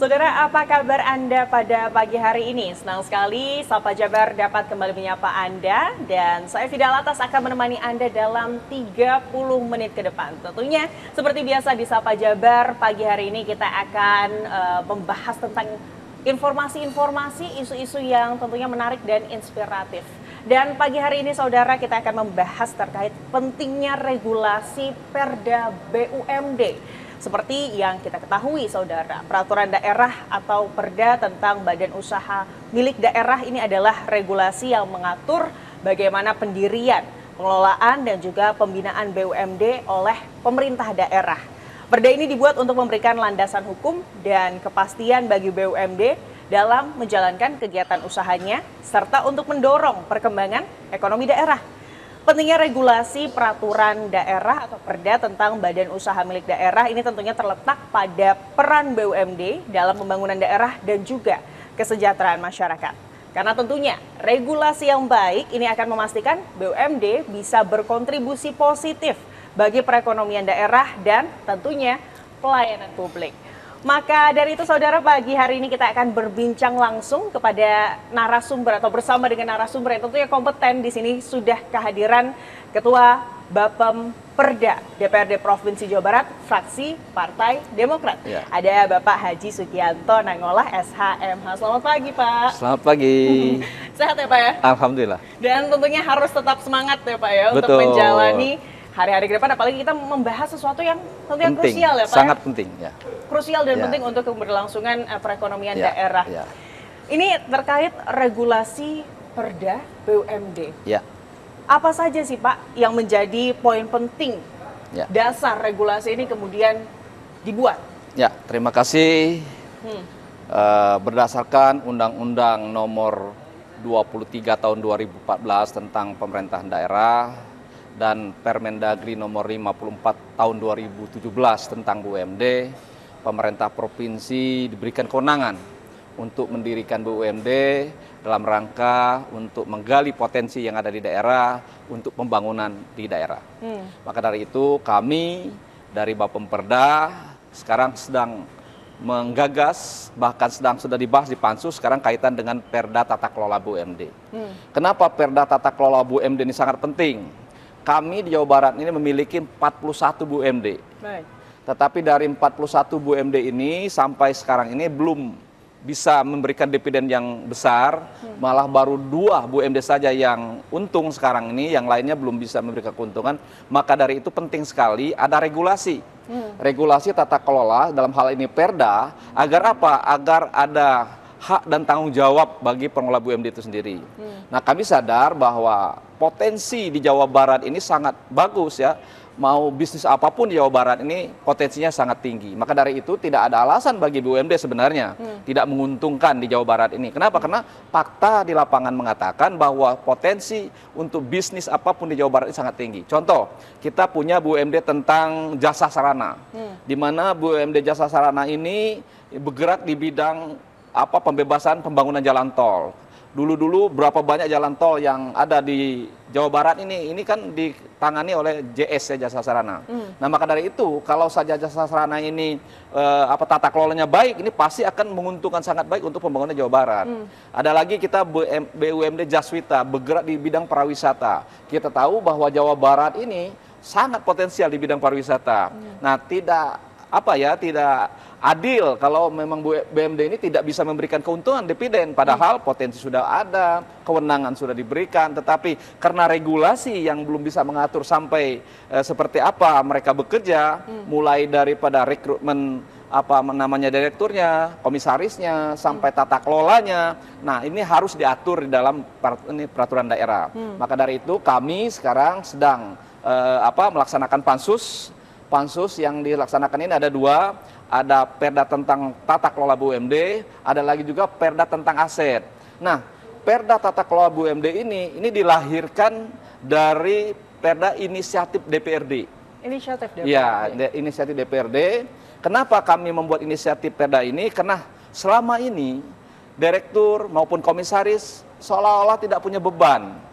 Saudara, apa kabar Anda pada pagi hari ini? Senang sekali Sapa Jabar dapat kembali menyapa Anda dan saya Fida Latas akan menemani Anda dalam 30 menit ke depan. Tentunya seperti biasa di Sapa Jabar pagi hari ini kita akan membahas tentang informasi-informasi, isu-isu yang tentunya menarik dan inspiratif. Dan pagi hari ini saudara kita akan membahas terkait pentingnya regulasi Perda BUMD. Seperti yang kita ketahui saudara, peraturan daerah atau perda tentang badan usaha milik daerah ini adalah regulasi yang mengatur bagaimana pendirian, pengelolaan dan juga pembinaan BUMD oleh pemerintah daerah. Perda ini dibuat untuk memberikan landasan hukum dan kepastian bagi BUMD dalam menjalankan kegiatan usahanya serta untuk mendorong perkembangan ekonomi daerah. Pentingnya regulasi peraturan daerah atau perda tentang badan usaha milik daerah ini tentunya terletak pada peran BUMD dalam pembangunan daerah dan juga kesejahteraan masyarakat. Karena tentunya regulasi yang baik ini akan memastikan BUMD bisa berkontribusi positif bagi perekonomian daerah dan tentunya pelayanan publik. Maka dari itu saudara, pagi hari ini kita akan berbincang langsung kepada narasumber atau bersama dengan narasumber yang tentunya kompeten. Di sini sudah kehadiran Ketua Bapem Perda DPRD Provinsi Jawa Barat, fraksi Partai Demokrat. Ya. Ada Bapak Haji Sugianto Nangolah SHMH. Selamat pagi Pak. Selamat pagi. Sehat ya Pak ya? Alhamdulillah. Dan tentunya harus tetap semangat ya Pak ya. Betul. Untuk menjalani hari-hari ke depan, apalagi kita membahas sesuatu yang tentunya penting, krusial ya Pak. Sangat penting ya. Krusial dan penting untuk keberlangsungan perekonomian daerah. Ya. Ini terkait regulasi Perda BUMD. Ya. Apa saja sih Pak yang menjadi poin penting dasar regulasi ini kemudian dibuat? Ya, terima kasih. Berdasarkan Undang-Undang Nomor 23 Tahun 2014 tentang Pemerintahan Daerah dan Permendagri Nomor 54 Tahun 2017 tentang BUMD, pemerintah provinsi diberikan kewenangan untuk mendirikan BUMD dalam rangka untuk menggali potensi yang ada di daerah untuk pembangunan di daerah. Maka dari itu kami dari Bapemperda sekarang sedang menggagas, bahkan sudah dibahas di Pansus sekarang kaitan dengan Perda Tata Kelola BUMD. Kenapa Perda Tata Kelola BUMD ini sangat penting? Kami di Jawa Barat ini memiliki 41 BUMD. Baik. Tetapi dari 41 BUMD ini sampai sekarang ini belum bisa memberikan dividen yang besar, malah baru 2 BUMD saja yang untung sekarang ini, yang lainnya belum bisa memberikan keuntungan. Maka dari itu penting sekali ada regulasi. Regulasi tata kelola dalam hal ini Perda, agar apa? Agar ada hak dan tanggung jawab bagi pengelola BUMD itu sendiri. Nah, kami sadar bahwa potensi di Jawa Barat ini sangat bagus ya. Mau bisnis apapun di Jawa Barat ini potensinya sangat tinggi. Maka dari itu tidak ada alasan bagi BUMD sebenarnya tidak menguntungkan di Jawa Barat ini. Kenapa? Karena fakta di lapangan mengatakan bahwa potensi untuk bisnis apapun di Jawa Barat ini sangat tinggi. Contoh, kita punya BUMD tentang jasa sarana. Di mana BUMD jasa sarana ini bergerak di bidang pembebasan pembangunan jalan tol. Dulu berapa banyak jalan tol yang ada di Jawa Barat ini kan ditangani oleh JS ya, jasa sarana. Nah, maka dari itu kalau saja jasa sarana ini tata kelolanya baik, ini pasti akan menguntungkan sangat baik untuk pembangunan Jawa Barat. Ada lagi kita BUMD Jaswita bergerak di bidang pariwisata. Kita tahu bahwa Jawa Barat ini sangat potensial di bidang pariwisata. Nah, tidak adil kalau memang BUMD ini tidak bisa memberikan keuntungan dividen, padahal potensi sudah ada, kewenangan sudah diberikan, tetapi karena regulasi yang belum bisa mengatur sampai seperti apa mereka bekerja, mulai daripada rekrutmen direkturnya, komisarisnya, sampai tata kelolanya. Nah, ini harus diatur di dalam peraturan daerah. Maka dari itu kami sekarang sedang melaksanakan Pansus yang dilaksanakan ini ada 2, ada Perda tentang tata kelola BUMD, ada lagi juga Perda tentang aset. Nah, Perda tata kelola BUMD ini dilahirkan dari Perda inisiatif DPRD. Inisiatif DPRD? Ya, inisiatif DPRD. Kenapa kami membuat inisiatif Perda ini? Karena selama ini direktur maupun komisaris seolah-olah tidak punya beban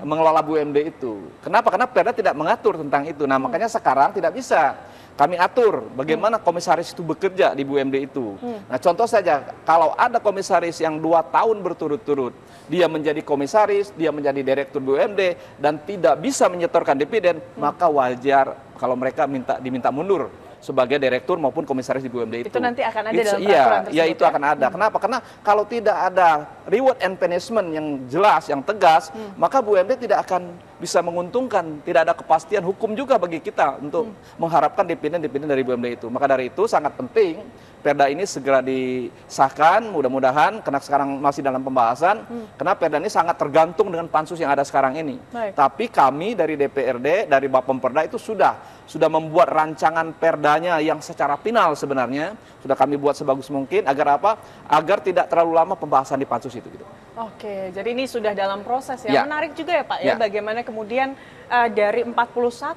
mengelola BUMD itu. Kenapa? Karena Perda tidak mengatur tentang itu. Nah, makanya sekarang tidak bisa. kami atur bagaimana komisaris itu bekerja di BUMD itu. Nah, contoh saja, kalau ada komisaris yang 2 tahun berturut-turut, dia menjadi komisaris, dia menjadi direktur BUMD, dan tidak bisa menyetorkan dividen, maka wajar kalau mereka diminta mundur sebagai direktur maupun komisaris di BUMD itu. Itu nanti akan ada dalam peraturan tersebut. Iya, itu akan ada. Kenapa? Karena kalau tidak ada reward and punishment yang jelas, yang tegas, maka BUMD tidak akan bisa menguntungkan, tidak ada kepastian hukum juga bagi kita untuk mengharapkan dividen-dividen dari BUMD itu. Maka dari itu sangat penting Perda ini segera disahkan, mudah-mudahan, karena sekarang masih dalam pembahasan, karena Perda ini sangat tergantung dengan pansus yang ada sekarang ini. Baik. Tapi kami dari DPRD, dari Bapemperda itu sudah membuat rancangan Perdanya yang secara final sebenarnya, sudah kami buat sebagus mungkin, agar apa? Agar tidak terlalu lama pembahasan di pansus itu. Gitu. Oke, jadi ini sudah dalam proses ya. Menarik juga ya Pak ya, bagaimana kemudian dari 41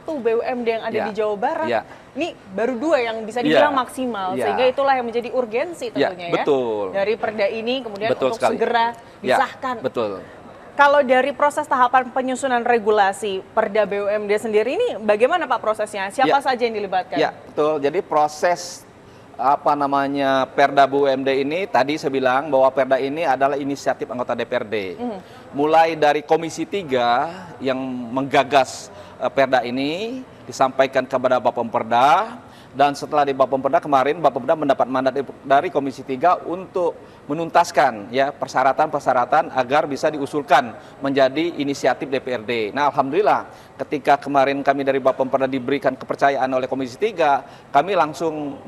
BUMD yang ada di Jawa Barat, ini baru 2 yang bisa dibilang maksimal, sehingga itulah yang menjadi urgensi tentunya ya. Betul. Dari Perda ini kemudian Betul untuk sekali. segera disahkan. Betul. Kalau dari proses tahapan penyusunan regulasi Perda BUMD sendiri ini bagaimana Pak prosesnya? Siapa saja yang dilibatkan? Ya, betul. Jadi proses Perda BUMD ini tadi saya bilang bahwa Perda ini adalah inisiatif anggota DPRD. Mulai dari Komisi 3 yang menggagas Perda ini disampaikan kepada Bapemperda, dan setelah di Bapemperda kemarin Bapemperda mendapat mandat dari Komisi 3 untuk menuntaskan ya persyaratan-persyaratan agar bisa diusulkan menjadi inisiatif DPRD. Nah, alhamdulillah ketika kemarin kami dari Bapemperda diberikan kepercayaan oleh Komisi 3, kami langsung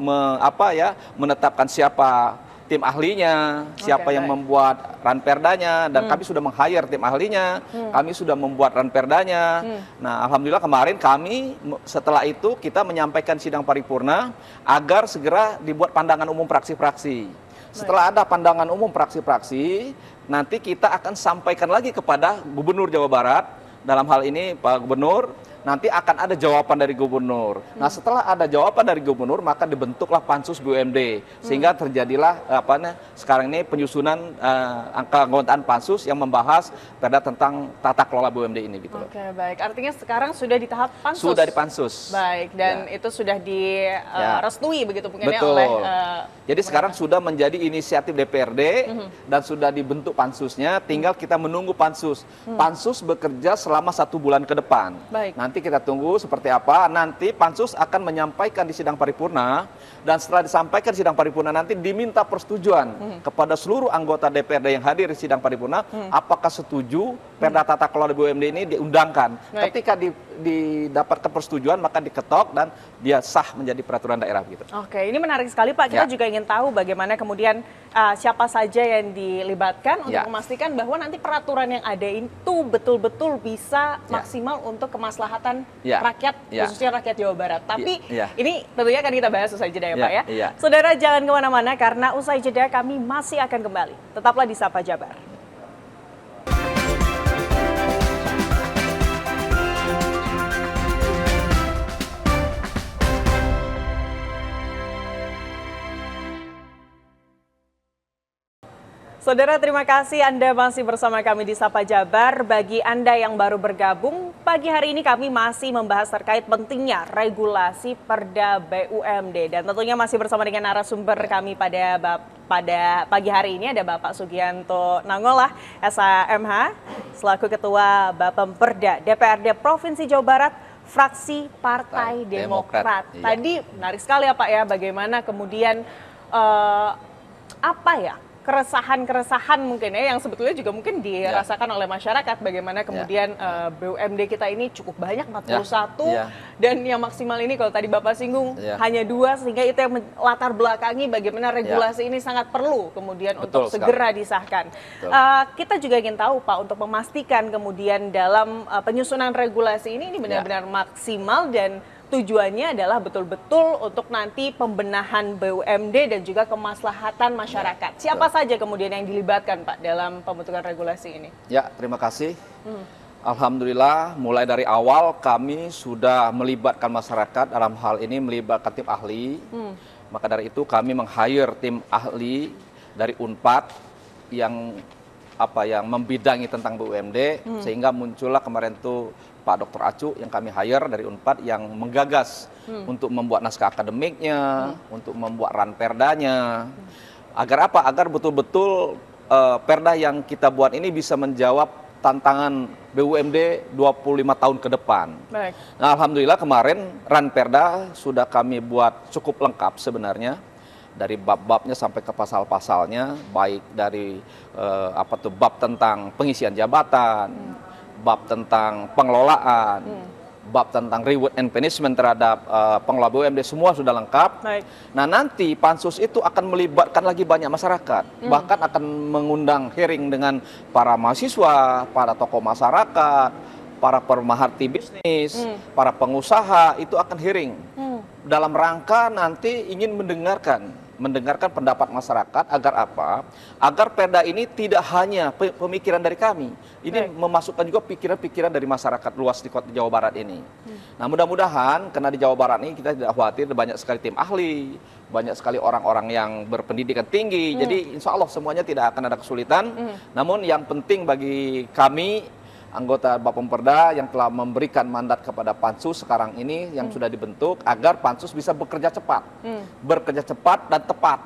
menetapkan siapa tim ahlinya, siapa yang membuat ranperdanya, dan kami sudah meng-hire tim ahlinya, kami sudah membuat ranperdanya. Nah, alhamdulillah kemarin kami setelah itu kita menyampaikan sidang paripurna agar segera dibuat pandangan umum fraksi-fraksi. Setelah ada pandangan umum fraksi-fraksi, nanti kita akan sampaikan lagi kepada Gubernur Jawa Barat, dalam hal ini Pak Gubernur, nanti akan ada jawaban dari Gubernur. Nah, setelah ada jawaban dari Gubernur, maka dibentuklah pansus BUMD, sehingga terjadilah sekarang ini penyusunan keanggotaan pansus yang membahas Perda tentang tata kelola BUMD ini. Gitu. Oke, baik. Artinya sekarang sudah di tahap pansus. Sudah di pansus. Baik, dan itu sudah direstui begitu mungkin ya Betul. oleh. Jadi sekarang sudah menjadi inisiatif DPRD dan sudah dibentuk pansusnya. Tinggal kita menunggu pansus. Pansus bekerja selama 1 bulan ke depan. Baik. Nanti kita tunggu seperti apa. Nanti pansus akan menyampaikan di sidang paripurna, dan setelah disampaikan di sidang paripurna nanti diminta persetujuan kepada seluruh anggota DPRD yang hadir di sidang paripurna, apakah setuju Perda tata kelola BUMD ini diundangkan. Baik. Ketika didapatkan persetujuan, maka diketok dan dia sah menjadi peraturan daerah gitu. Oke, ini menarik sekali Pak. Kita juga ingin tahu bagaimana kemudian siapa saja yang dilibatkan untuk memastikan bahwa nanti peraturan yang ada itu betul-betul bisa maksimal untuk kemaslahatan rakyat, khususnya rakyat Jawa Barat. Tapi ini tentunya akan kita bahas usai jeda ya Pak ya. Saudara jangan kemana-mana karena usai jeda kami masih akan kembali. Tetaplah di Sapa Jabar. Saudara, terima kasih Anda masih bersama kami di Sapa Jabar. Bagi Anda yang baru bergabung, pagi hari ini kami masih membahas terkait pentingnya regulasi Perda BUMD. Dan tentunya masih bersama dengan narasumber kami pada pagi hari ini ada Bapak Sugianto Nangolah, SHMH, selaku Ketua Bapemperda DPRD Provinsi Jawa Barat, fraksi Partai Demokrat. Tadi menarik sekali ya Pak ya, bagaimana kemudian keresahan-keresahan mungkin ya yang sebetulnya juga mungkin dirasakan oleh masyarakat, bagaimana kemudian BUMD kita ini cukup banyak 41 dan yang maksimal ini kalau tadi Bapak singgung hanya 2, sehingga itu yang latar belakangi bagaimana regulasi ini sangat perlu kemudian untuk segera disahkan. Kita juga ingin tahu Pak, untuk memastikan kemudian dalam penyusunan regulasi ini benar-benar maksimal dan tujuannya adalah betul-betul untuk nanti pembenahan BUMD dan juga kemaslahatan masyarakat. Siapa saja kemudian yang dilibatkan Pak dalam pembentukan regulasi ini? Ya, terima kasih. Alhamdulillah mulai dari awal kami sudah melibatkan masyarakat, dalam hal ini melibatkan tim ahli. Maka dari itu kami meng-hire tim ahli dari Unpad yang membidangi tentang BUMD, sehingga muncullah kemarin itu Pak Dr. Acu yang kami hire dari Unpad yang menggagas untuk membuat naskah akademiknya, untuk membuat ranperdanya. Agar apa? Agar betul-betul perda yang kita buat ini bisa menjawab tantangan BUMD 25 tahun ke depan. Baik. Nah, alhamdulillah kemarin ranperda sudah kami buat cukup lengkap sebenarnya. Dari bab-babnya sampai ke pasal-pasalnya, baik dari bab tentang pengisian jabatan, bab tentang pengelolaan, bab tentang reward and punishment terhadap pengelola BUMD, semua sudah lengkap. Baik. Nah, nanti pansus itu akan melibatkan lagi banyak masyarakat, bahkan akan mengundang hearing dengan para mahasiswa, para tokoh masyarakat, para pemerhati bisnis, para pengusaha, itu akan hearing. Dalam rangka nanti ingin mendengarkan pendapat masyarakat. Agar apa? Agar perda ini tidak hanya pemikiran dari kami, ini memasukkan juga pikiran-pikiran dari masyarakat luas di kota Jawa Barat ini. Nah, mudah-mudahan karena di Jawa Barat ini kita tidak khawatir, banyak sekali tim ahli, banyak sekali orang-orang yang berpendidikan tinggi, jadi insya Allah semuanya tidak akan ada kesulitan. Namun yang penting bagi kami anggota Bapemperda yang telah memberikan mandat kepada Pansus sekarang ini yang sudah dibentuk, agar Pansus bisa bekerja cepat, bekerja cepat dan tepat.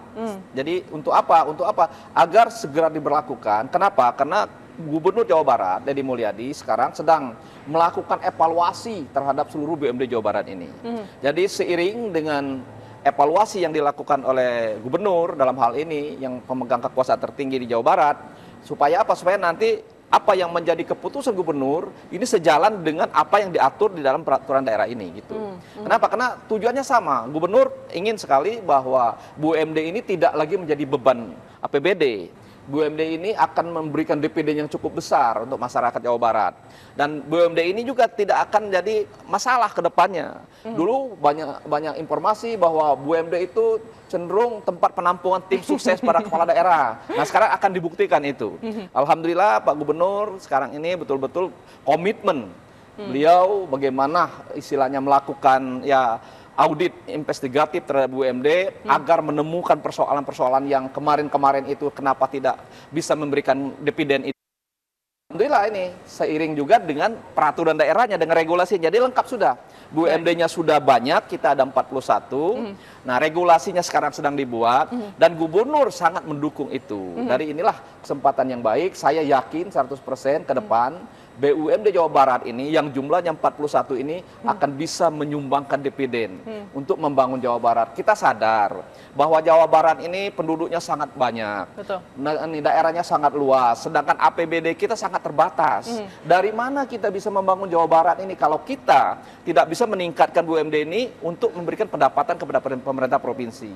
Jadi untuk apa? Untuk apa? Agar segera diberlakukan. Kenapa? Karena Gubernur Jawa Barat, Deddy Mulyadi, sekarang sedang melakukan evaluasi terhadap seluruh BUMD Jawa Barat ini. Jadi seiring dengan evaluasi yang dilakukan oleh Gubernur dalam hal ini, yang pemegang kekuasaan tertinggi di Jawa Barat, supaya apa? Supaya nanti apa yang menjadi keputusan gubernur ini sejalan dengan apa yang diatur di dalam peraturan daerah ini gitu. Kenapa? Karena tujuannya sama. Gubernur ingin sekali bahwa BUMD ini tidak lagi menjadi beban APBD. BUMD ini akan memberikan DPD yang cukup besar untuk masyarakat Jawa Barat. Dan BUMD ini juga tidak akan jadi masalah ke depannya. Dulu banyak informasi bahwa BUMD itu cenderung tempat penampungan tim sukses para kepala daerah. Nah, sekarang akan dibuktikan itu. Alhamdulillah Pak Gubernur sekarang ini betul-betul komitmen. Beliau bagaimana istilahnya melakukan audit investigatif terhadap BUMD agar menemukan persoalan-persoalan yang kemarin-kemarin itu kenapa tidak bisa memberikan dividen itu. Alhamdulillah ini seiring juga dengan peraturan daerahnya, dengan regulasinya. Jadi lengkap sudah. BUMD-nya sudah banyak, kita ada 41. Nah, regulasinya sekarang sedang dibuat dan gubernur sangat mendukung itu. Dari inilah kesempatan yang baik, saya yakin 100% ke depan BUMD Jawa Barat ini yang jumlahnya 41 ini akan bisa menyumbangkan dividen untuk membangun Jawa Barat. Kita sadar bahwa Jawa Barat ini penduduknya sangat banyak. Betul. Nah, ini daerahnya sangat luas, sedangkan APBD kita sangat terbatas. Dari mana kita bisa membangun Jawa Barat ini kalau kita tidak bisa meningkatkan BUMD ini untuk memberikan pendapatan kepada pemerintah provinsi.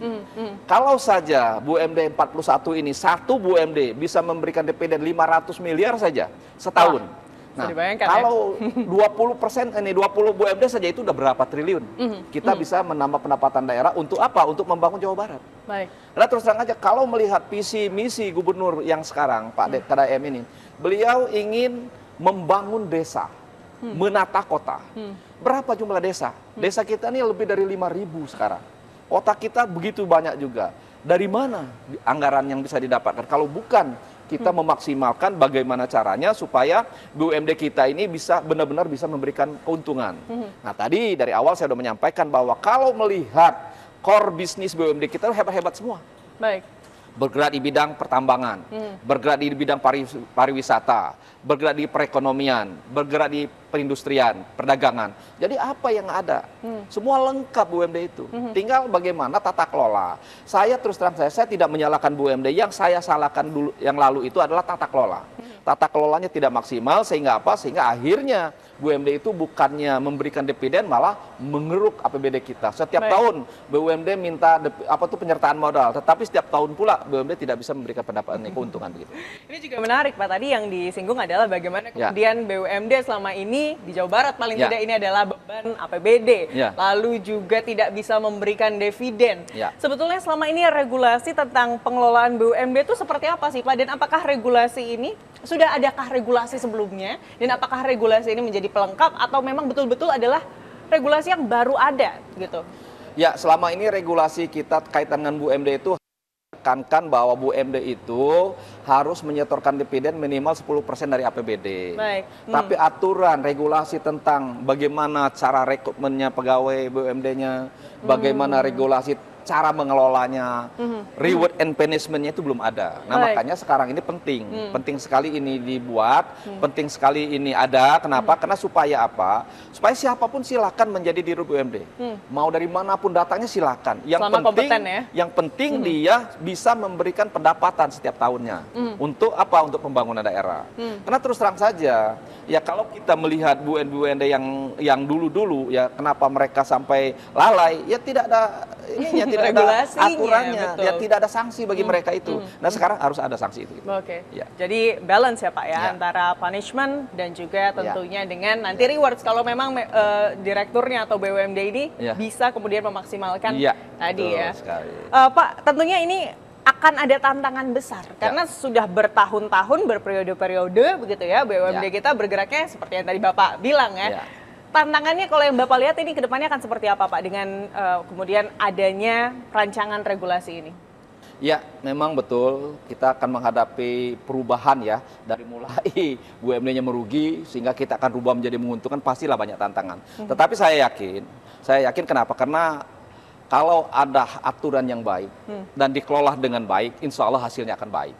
Kalau saja BUMD 41 ini, satu BUMD bisa memberikan dividen 500 miliar saja setahun. Nah, kalau 20% ini 20 BUMD saja itu udah berapa triliun? Kita bisa menambah pendapatan daerah untuk apa? Untuk membangun Jawa Barat. Baik. Karena terus terang aja kalau melihat visi misi gubernur yang sekarang Pak KDM ini, beliau ingin membangun desa, menata kota. Berapa jumlah desa? Desa kita ini lebih dari 5.000 sekarang. Kota kita begitu banyak juga. Dari mana anggaran yang bisa didapatkan? Kalau bukan kita memaksimalkan bagaimana caranya supaya BUMD kita ini bisa benar-benar bisa memberikan keuntungan. Nah, tadi dari awal saya sudah menyampaikan bahwa kalau melihat core bisnis BUMD kita hebat-hebat semua. Baik. Bergerak di bidang pertambangan, bergerak di bidang pariwisata, bergerak di perekonomian, bergerak di perindustrian, perdagangan. Jadi apa yang ada? Semua lengkap BUMD itu. Tinggal bagaimana tata kelola. Saya terus terang saya tidak menyalahkan BUMD. Yang saya salahkan dulu yang lalu itu adalah tata kelola. Tata kelolanya tidak maksimal sehingga apa? Sehingga akhirnya BUMD itu bukannya memberikan dividen malah mengeruk APBD kita. Setiap tahun BUMD minta penyertaan modal, tetapi setiap tahun pula BUMD tidak bisa memberikan pendapatan keuntungan begitu. Ini juga menarik Pak, tadi yang disinggung adalah bagaimana kemudian BUMD selama ini di Jawa Barat paling tidak ini adalah beban APBD, lalu juga tidak bisa memberikan dividen. Sebetulnya selama ini regulasi tentang pengelolaan BUMD itu seperti apa sih Pak? Dan apakah regulasi ini sudah adakah regulasi sebelumnya? Dan apakah regulasi ini menjadi pelengkap atau memang betul-betul adalah regulasi yang baru ada gitu? Ya, selama ini regulasi kita kaitan dengan BUMD itu Tekankan bahwa BUMD itu harus menyetorkan dividen minimal 10% dari APBD. Baik. Tapi aturan, regulasi tentang bagaimana cara rekrutmennya pegawai BUMD-nya, bagaimana regulasi cara mengelolanya, reward and punishment-nya itu belum ada. Nah, Baik. makanya sekarang ini penting sekali ini dibuat, penting sekali ini ada. Kenapa? Karena supaya apa? Supaya siapapun silakan menjadi dirut BUMD. Mau dari manapun datangnya silakan. Selama kompeten ya. Yang penting dia bisa memberikan pendapatan setiap tahunnya. Untuk apa? Untuk pembangunan daerah. Karena terus terang saja, ya kalau kita melihat BUMD yang dulu-dulu, ya kenapa mereka sampai lalai? Ya tidak ada ininya, tidak ada Regulasinya, aturannya, betul. ya tidak ada sanksi bagi mereka itu. Nah sekarang harus ada sanksi itu. Oke. Ya. Jadi balance ya Pak ya, Ya. antara punishment dan juga tentunya dengan nanti rewards kalau memang direkturnya atau BUMD ini Ya. bisa kemudian memaksimalkan Iya, tadi betul ya. sekali. Pak, tentunya ini akan ada tantangan besar karena sudah bertahun-tahun berperiode-periode begitu ya BUMD Ya. kita bergeraknya seperti yang tadi Bapak bilang ya. Ya. Tantangannya kalau yang Bapak lihat ini ke depannya akan seperti apa Pak dengan kemudian adanya rancangan regulasi ini? Ya, memang betul kita akan menghadapi perubahan ya, dari mulai BUMD-nya merugi sehingga kita akan rubah menjadi menguntungkan, pastilah banyak tantangan. Tetapi saya yakin kenapa? Karena kalau ada aturan yang baik dan dikelola dengan baik, insya Allah hasilnya akan baik.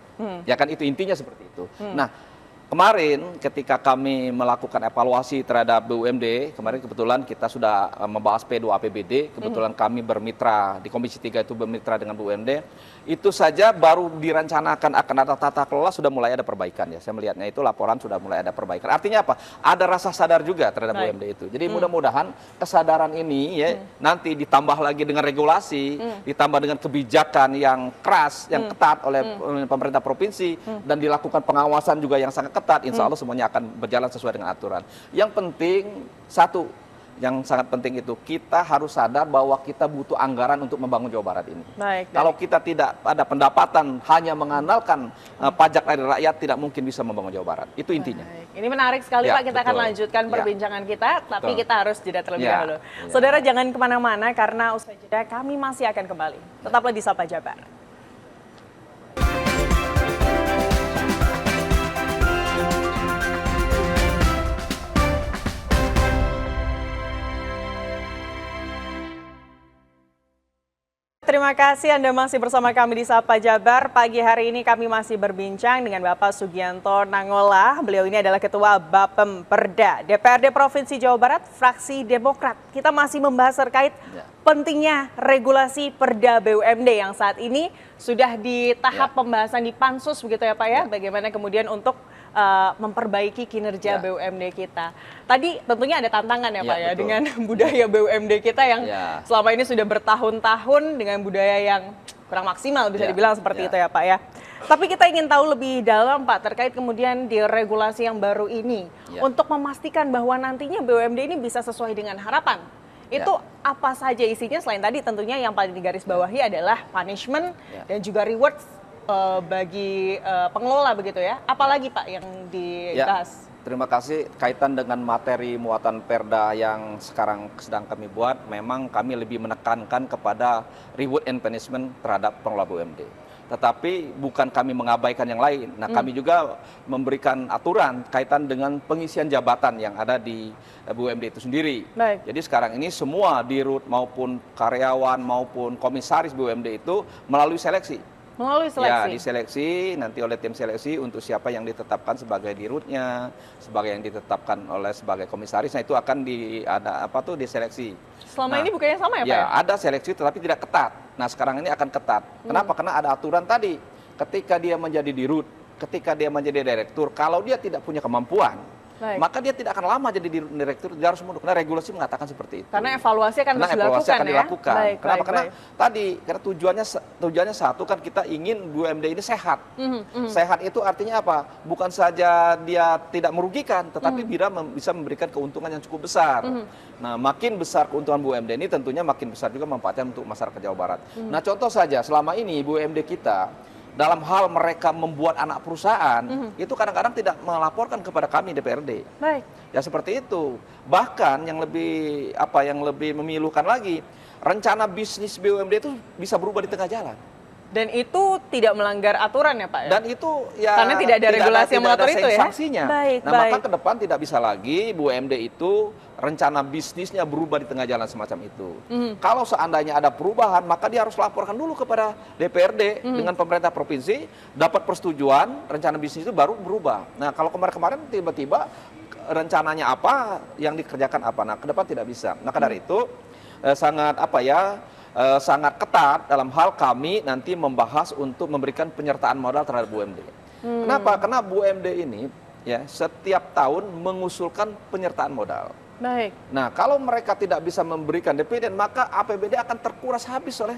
Ya kan, itu intinya seperti itu. Nah, kemarin ketika kami melakukan evaluasi terhadap BUMD, kemarin kebetulan kita sudah membahas P2 APBD, kebetulan kami bermitra di Komisi 3 itu bermitra dengan BUMD, itu saja baru direncanakan akan ada tata kelola sudah mulai ada perbaikan ya. Saya melihatnya itu laporan sudah mulai ada perbaikan. Artinya apa? Ada rasa sadar juga terhadap BUMD itu. Jadi mudah-mudahan kesadaran ini ya nanti ditambah lagi dengan regulasi, ditambah dengan kebijakan yang keras, yang ketat oleh pemerintah provinsi dan dilakukan pengawasan juga yang sangat ketat, insya Allah semuanya akan berjalan sesuai dengan aturan. Yang penting satu, yang sangat penting itu kita harus sadar bahwa kita butuh anggaran untuk membangun Jawa Barat ini. Baik, Kalau kita tidak ada pendapatan hanya mengandalkan pajak dari rakyat, tidak mungkin bisa membangun Jawa Barat. Itu intinya. Baik. Ini menarik sekali Ya, Pak, kita akan betul. lanjutkan Ya. perbincangan kita, tapi Betul. kita harus jeda terlebih Ya. dahulu. Ya. Saudara jangan kemana-mana karena usai jeda kami masih akan kembali. Tetaplah di Sapa Jabar. Terima kasih Anda masih bersama kami di Sapa Jabar. Pagi hari ini kami masih berbincang dengan Bapak Sugianto Nangola. Beliau ini adalah Ketua Bapem Perda DPRD Provinsi Jawa Barat, fraksi Demokrat. Kita masih membahas terkait pentingnya regulasi Perda BUMD yang saat ini sudah di tahap pembahasan di Pansus begitu ya Pak ya. Bagaimana kemudian untuk memperbaiki kinerja BUMD kita. Tadi tentunya ada tantangan ya Pak ya betul. dengan budaya BUMD kita yang Ya. selama ini sudah bertahun-tahun dengan budaya yang kurang maksimal bisa dibilang seperti itu ya Pak ya. Tapi kita ingin tahu lebih dalam Pak terkait kemudian di regulasi yang baru ini untuk memastikan bahwa nantinya BUMD ini bisa sesuai dengan harapan. Itu apa saja isinya selain tadi tentunya yang paling digarisbawahi adalah punishment dan juga rewards bagi pengelola begitu ya. Apalagi Pak yang dibahas? Terima kasih. Kaitan dengan materi muatan Perda yang sekarang sedang kami buat, memang kami lebih menekankan kepada reward and punishment terhadap pengelola BUMD. Tetapi bukan kami mengabaikan yang lain. Nah, kami juga memberikan aturan kaitan dengan pengisian jabatan yang ada di BUMD itu sendiri. Baik. Jadi sekarang ini semua dirut maupun karyawan maupun komisaris BUMD itu melalui seleksi. Melalui seleksi? Ya, diseleksi nanti oleh tim seleksi untuk siapa yang ditetapkan sebagai dirutnya, sebagai yang ditetapkan oleh sebagai komisaris. Nah, itu akan diseleksi. Selama ini bukannya sama ya Pak Ya, ya? ada seleksi tetapi tidak ketat. Nah, sekarang ini akan ketat. Kenapa? Karena ada aturan tadi. Ketika dia menjadi dirut, ketika dia menjadi direktur, kalau dia tidak punya kemampuan, maka dia tidak akan lama jadi direktur, dia harus mundur. Karena regulasi mengatakan seperti itu. Karena evaluasi akan terus dilakukan ya? Baik, Kenapa? baik, Karena baik. karena tujuannya satu kan kita ingin BUMD ini sehat. Sehat itu artinya apa? Bukan saja dia tidak merugikan, tetapi bisa memberikan keuntungan yang cukup besar. Nah, makin besar keuntungan BUMD ini tentunya makin besar juga manfaatnya untuk masyarakat Jawa Barat. Nah, contoh saja selama ini BUMD kita dalam hal mereka membuat anak perusahaan, itu kadang-kadang tidak melaporkan kepada kami DPRD. Baik. Ya seperti itu. Bahkan yang lebih memilukan lagi, rencana bisnis BUMD itu bisa berubah di tengah jalan. Dan itu tidak melanggar aturan ya Pak ya? Dan itu ya karena tidak ada regulasi yang mengatur itu ya? Sanksinya. Baik, Nah maka ke depan tidak bisa lagi BUMD itu rencana bisnisnya berubah di tengah jalan semacam itu. Kalau seandainya ada perubahan, maka dia harus laporkan dulu kepada DPRD dengan pemerintah provinsi, dapat persetujuan, rencana bisnis itu baru berubah. Nah kalau kemarin-kemarin tiba-tiba rencananya apa, yang dikerjakan apa, nah ke depan tidak bisa. Maka dari itu sangat sangat ketat dalam hal kami nanti membahas untuk memberikan penyertaan modal terhadap BUMD. Kenapa? Karena BUMD ini ya setiap tahun mengusulkan penyertaan modal. Baik. Nah, kalau mereka tidak bisa memberikan dividen, maka APBD akan terkuras habis oleh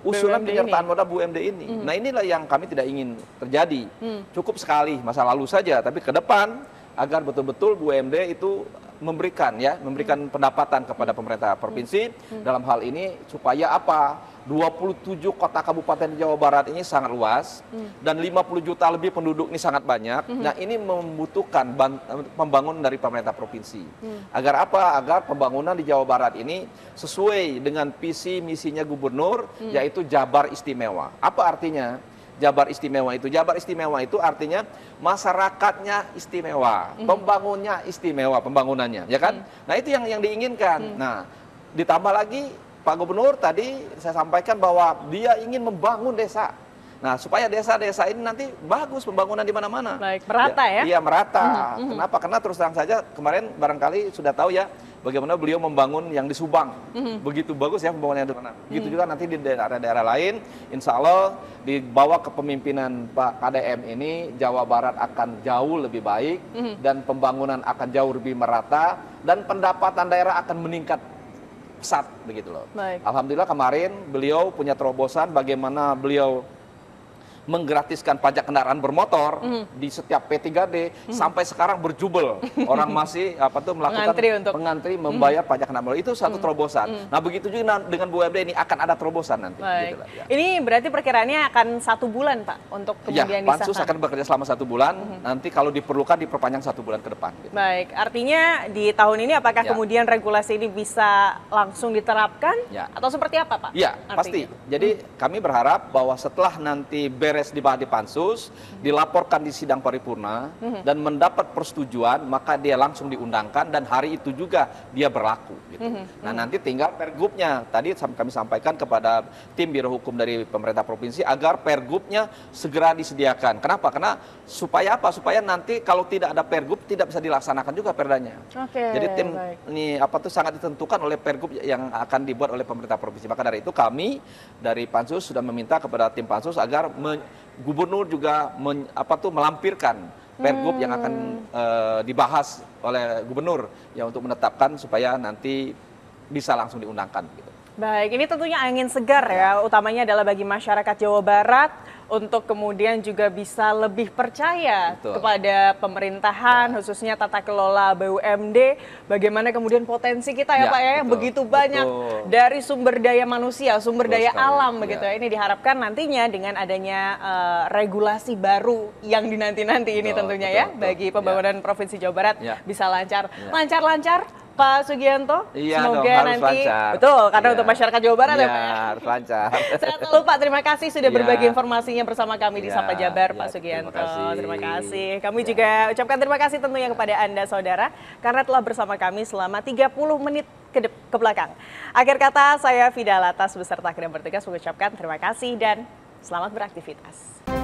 usulan BUMD penyertaan ini. modal BUMD ini. Nah, inilah yang kami tidak ingin terjadi. Cukup sekali masa lalu saja, tapi ke depan agar betul-betul BUMD itu memberikan pendapatan kepada pemerintah provinsi dalam hal ini supaya apa? 27 kota kabupaten di Jawa Barat ini sangat luas dan 50 juta lebih penduduk ini sangat banyak. Nah, ini membutuhkan pembangunan dari pemerintah provinsi. Agar apa? Agar pembangunan di Jawa Barat ini sesuai dengan visi misinya gubernur yaitu Jabar Istimewa. Apa artinya? Jabar Istimewa itu. Jabar Istimewa itu artinya masyarakatnya istimewa, pembangunnya istimewa, pembangunannya, ya kan? Nah, itu yang diinginkan. Nah, ditambah lagi Pak Gubernur tadi saya sampaikan bahwa dia ingin membangun desa. Nah, supaya desa-desa ini nanti bagus pembangunan di mana-mana. Baik, merata ya? Iya, merata. Kenapa? Karena terus terang saja kemarin barangkali sudah tahu ya bagaimana beliau membangun yang di Subang. Begitu bagus ya pembangunan yang di sana. Begitu juga nanti di daerah-daerah lain, insya Allah di bawah kepemimpinan Pak KDM ini Jawa Barat akan jauh lebih baik dan pembangunan akan jauh lebih merata dan pendapatan daerah akan meningkat pesat begitu loh. Baik. Alhamdulillah kemarin beliau punya terobosan bagaimana beliau menggratiskan pajak kendaraan bermotor di setiap P3D sampai sekarang berjubel orang masih melakukan mengantri membayar pajak kendaraan itu satu terobosan. Nah begitu juga dengan BUMD ini akan ada terobosan nanti. Baik. Gitu lah, ya. Ini berarti perkiraannya akan 1 bulan Pak untuk kemudian Pansus disahkan. akan bekerja selama 1 bulan. Nanti kalau diperlukan diperpanjang 1 bulan ke depan. Gitu. Baik, artinya di tahun ini apakah kemudian regulasi ini bisa langsung diterapkan atau seperti apa Pak? Iya, pasti. Jadi kami berharap bahwa setelah nanti beres dibahas di pansus, dilaporkan di sidang paripurna dan mendapat persetujuan, maka dia langsung diundangkan dan hari itu juga dia berlaku. Gitu. Nah nanti tinggal pergubnya. Tadi kami sampaikan kepada tim Biro Hukum dari pemerintah provinsi agar pergubnya segera disediakan. Kenapa? Karena supaya apa? Supaya nanti kalau tidak ada pergub tidak bisa dilaksanakan juga perdanya. Jadi tim ini sangat ditentukan oleh pergub yang akan dibuat oleh pemerintah provinsi. Maka dari itu kami dari pansus sudah meminta kepada tim pansus agar gubernur juga melampirkan pergub yang akan dibahas oleh gubernur ya untuk menetapkan supaya nanti bisa langsung diundangkan gitu. Baik, ini tentunya angin segar ya, utamanya adalah bagi masyarakat Jawa Barat untuk kemudian juga bisa lebih percaya kepada pemerintahan, khususnya tata kelola BUMD, bagaimana kemudian potensi kita ya Pak ya, yang begitu banyak dari sumber daya manusia, sumber daya alam begitu ya. Ini diharapkan nantinya dengan adanya regulasi baru yang dinanti-nanti ini tentunya ya, bagi pembangunan Provinsi Jawa Barat bisa lancar. Lancar-lancar Pak Sugianto, semoga nanti lancar. Betul, karena untuk masyarakat Jawa Barat ya Pak ya. Harus lancar. Sehat selalu Pak, terima kasih sudah berbagi informasinya bersama kami di Sapa Jabar Pak Sugianto. Terima kasih. Kami juga ucapkan terima kasih tentunya kepada Anda saudara karena telah bersama kami selama 30 menit ke belakang. Akhir kata saya Fida Latas beserta kru bertugas mengucapkan terima kasih dan selamat beraktivitas.